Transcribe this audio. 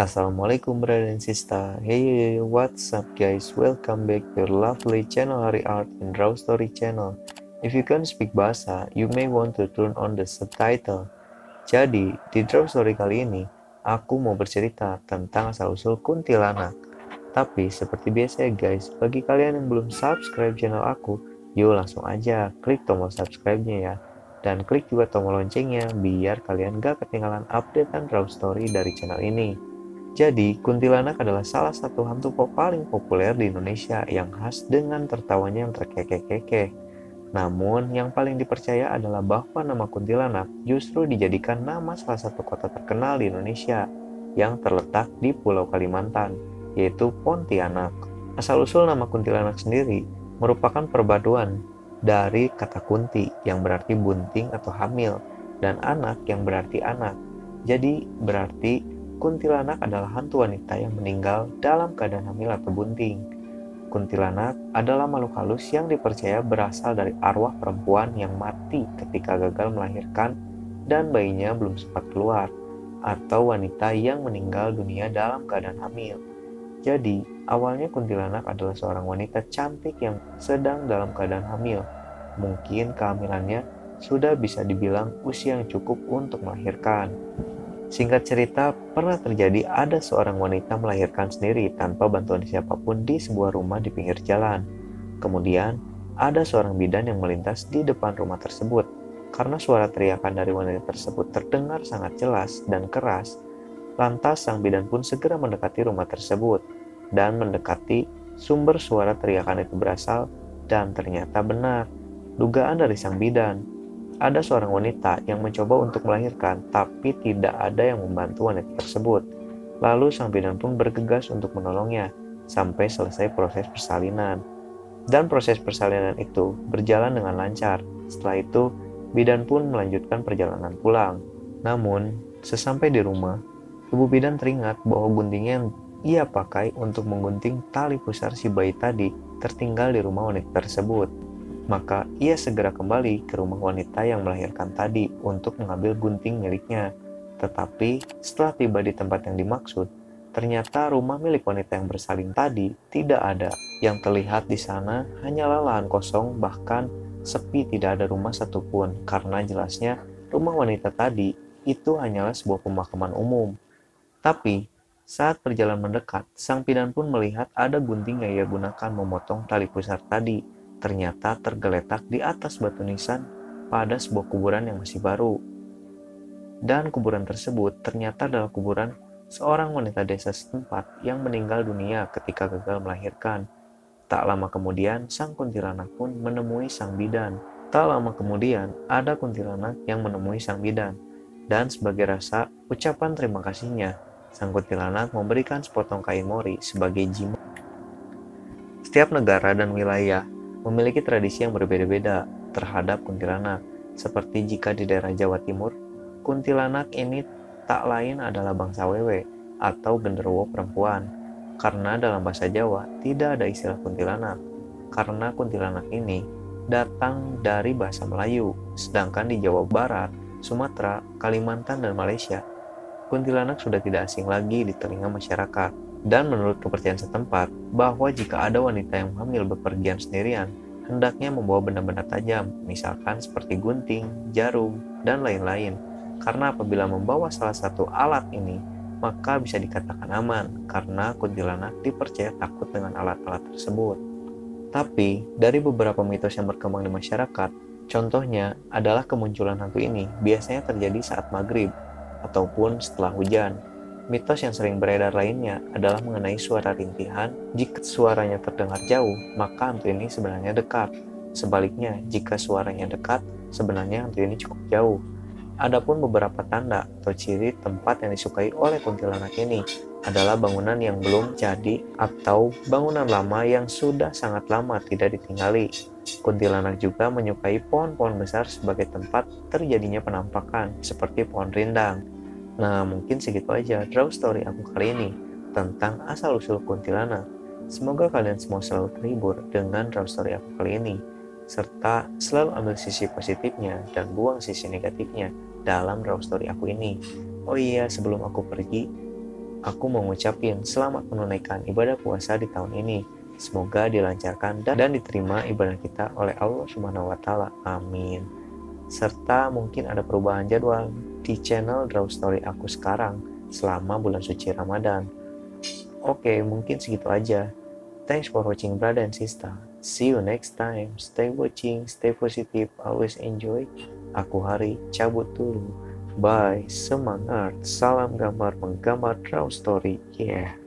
Assalamualaikum brother and sister. Hey, what's up guys? Welcome back to your lovely channel Hari Art and Draw Story channel. If you can speak bahasa, you may want to turn on the subtitle. Jadi, di Draw Story kali ini, aku mau bercerita tentang asal-usul kuntilanak. Tapi seperti biasa ya guys, bagi kalian yang belum subscribe channel aku, yuk langsung aja klik tombol subscribe-nya ya. Dan klik juga tombol loncengnya biar kalian gak ketinggalan update dan Draw Story dari channel ini. Jadi, kuntilanak adalah salah satu hantu paling populer di Indonesia yang khas dengan tertawanya yang terkekeh-kekeh. Namun, yang paling dipercaya adalah bahwa nama kuntilanak justru dijadikan nama salah satu kota terkenal di Indonesia yang terletak di Pulau Kalimantan, yaitu Pontianak. Asal-usul nama kuntilanak sendiri merupakan perpaduan dari kata kunti yang berarti bunting atau hamil dan anak yang berarti anak. Jadi, berarti kuntilanak adalah hantu wanita yang meninggal dalam keadaan hamil atau bunting. Kuntilanak adalah makhluk halus yang dipercaya berasal dari arwah perempuan yang mati ketika gagal melahirkan dan bayinya belum sempat keluar, atau wanita yang meninggal dunia dalam keadaan hamil. Jadi, awalnya kuntilanak adalah seorang wanita cantik yang sedang dalam keadaan hamil. Mungkin kehamilannya sudah bisa dibilang usia yang cukup untuk melahirkan. Singkat cerita, pernah terjadi ada seorang wanita melahirkan sendiri tanpa bantuan siapapun di sebuah rumah di pinggir jalan. Kemudian, ada seorang bidan yang melintas di depan rumah tersebut. Karena suara teriakan dari wanita tersebut terdengar sangat jelas dan keras, lantas sang bidan pun segera mendekati rumah tersebut dan mendekati sumber suara teriakan itu berasal, dan ternyata benar, dugaan dari sang bidan. Ada seorang wanita yang mencoba untuk melahirkan, tapi tidak ada yang membantu wanita tersebut. Lalu sang bidan pun bergegas untuk menolongnya sampai selesai proses persalinan. Dan proses persalinan itu berjalan dengan lancar. Setelah itu, bidan pun melanjutkan perjalanan pulang. Namun, sesampai di rumah, ibu bidan teringat bahwa guntingnya yang ia pakai untuk menggunting tali pusar si bayi tadi tertinggal di rumah wanita tersebut. Maka ia segera kembali ke rumah wanita yang melahirkan tadi untuk mengambil gunting miliknya. Tetapi setelah tiba di tempat yang dimaksud, ternyata rumah milik wanita yang bersalin tadi tidak ada. Yang terlihat di sana hanyalah lahan kosong, bahkan sepi, tidak ada rumah satupun, karena jelasnya rumah wanita tadi itu hanyalah sebuah pemakaman umum. Tapi saat perjalanan mendekat, sang bidan pun melihat ada gunting yang ia gunakan memotong tali pusar tadi ternyata tergeletak di atas batu nisan pada sebuah kuburan yang masih baru. Dan kuburan tersebut ternyata adalah kuburan seorang wanita desa setempat yang meninggal dunia ketika gagal melahirkan. Tak lama kemudian, sang kuntilanak pun menemui sang bidan. Tak lama kemudian, ada kuntilanak yang menemui sang bidan. Dan sebagai rasa ucapan terima kasihnya, sang kuntilanak memberikan sepotong kain mori sebagai jimat. Setiap negara dan wilayah memiliki tradisi yang berbeda-beda terhadap kuntilanak. Seperti jika di daerah Jawa Timur, kuntilanak ini tak lain adalah bangsa wewe atau genderuwo perempuan. Karena dalam bahasa Jawa tidak ada istilah kuntilanak, karena kuntilanak ini datang dari bahasa Melayu. Sedangkan di Jawa Barat, Sumatera, Kalimantan, dan Malaysia, kuntilanak sudah tidak asing lagi di telinga masyarakat. Dan menurut kepercayaan setempat, bahwa jika ada wanita yang hamil bepergian sendirian, hendaknya membawa benda-benda tajam, misalkan seperti gunting, jarum, dan lain-lain. Karena apabila membawa salah satu alat ini, maka bisa dikatakan aman, karena kuntilanak dipercaya takut dengan alat-alat tersebut. Tapi, dari beberapa mitos yang berkembang di masyarakat, contohnya adalah kemunculan hantu ini biasanya terjadi saat maghrib, ataupun setelah hujan. Mitos yang sering beredar lainnya adalah mengenai suara rintihan. Jika suaranya terdengar jauh, maka hantu ini sebenarnya dekat. Sebaliknya, jika suaranya dekat, sebenarnya hantu ini cukup jauh. Adapun beberapa tanda atau ciri tempat yang disukai oleh kuntilanak ini adalah bangunan yang belum jadi atau bangunan lama yang sudah sangat lama tidak ditinggali. Kuntilanak juga menyukai pohon-pohon besar sebagai tempat terjadinya penampakan, seperti pohon rindang. Nah, mungkin segitu aja draw story aku kali ini tentang asal-usul kuntilanak. Semoga kalian semua selalu terhibur dengan draw story aku kali ini, serta selalu ambil sisi positifnya dan buang sisi negatifnya dalam draw story aku ini. Oh iya, sebelum aku pergi, aku mau ngucapin selamat menunaikan ibadah puasa di tahun ini. Semoga dilancarkan dan diterima ibadah kita oleh Allah Subhanahu wa Ta'ala. Amin. Serta mungkin ada perubahan jadwal di channel Draw Story aku sekarang selama bulan suci Ramadan. Oke, mungkin segitu aja. Thanks for watching, brother and sister. See you next time. Stay watching, stay positive, always enjoy. Aku Hari, cabut dulu. Bye, semangat. Salam gambar menggambar Draw Story. Yeah.